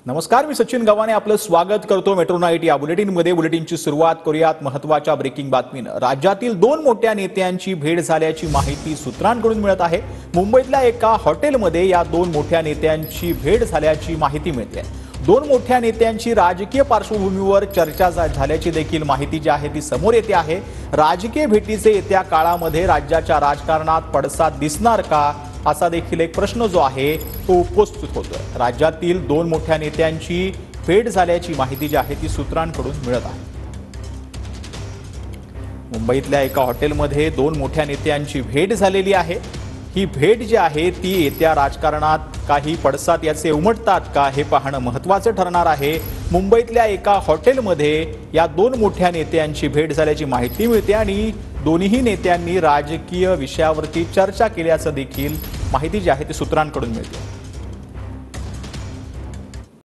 नमस्कार, मी सचिन गव्हाणे आपलं स्वागत करतो मेट्रो नाईट या बुलेटिनमध्ये। बुलेटिनची सुरुवात करूयात महत्त्वाच्या ब्रेकिंग बातमीनं। राज्यातील दोन मोठ्या नेत्यांची भेट झाल्याची माहिती सूत्रांकडून मिळत आहे। मुंबईतल्या एका हॉटेलमध्ये या दोन मोठ्या नेत्यांची भेट झाल्याची माहिती मिळते। दोन मोठ्या नेत्यांची राजकीय पार्श्वभूमीवर चर्चा झाल्याची देखील माहिती जी आहे ती समोर येते आहे। राजकीय भेटीचे येत्या काळामध्ये राज्याच्या राजकारणात पडसाद दिसणार का, असा देखील एक प्रश्न जो आहे तो उपस्थित होतोय। राज्यातील दोन मोठ्या नेत्यांची भेट झाल्याची माहिती जी आहे ती सूत्रांकडून मिळत आहे। मुंबईतल्या एका हॉटेलमध्ये दोन मोठ्या नेत्यांची भेट झालेली आहे। ही भेट जी आहे ती येत्या राजकारणात काही पडसाद याचे उमटतात का हे पाहणं महत्त्वाचं ठरणार आहे। मुंबईतल्या एका हॉटेलमध्ये या दोन मोठ्या नेत्यांची भेट झाल्याची माहिती मिळते आणि दोन्ही नेत्यांनी राजकीय विषयावरती चर्चा केल्याचं देखील माहिती जी आहे ती सूत्रांकडून मिळते।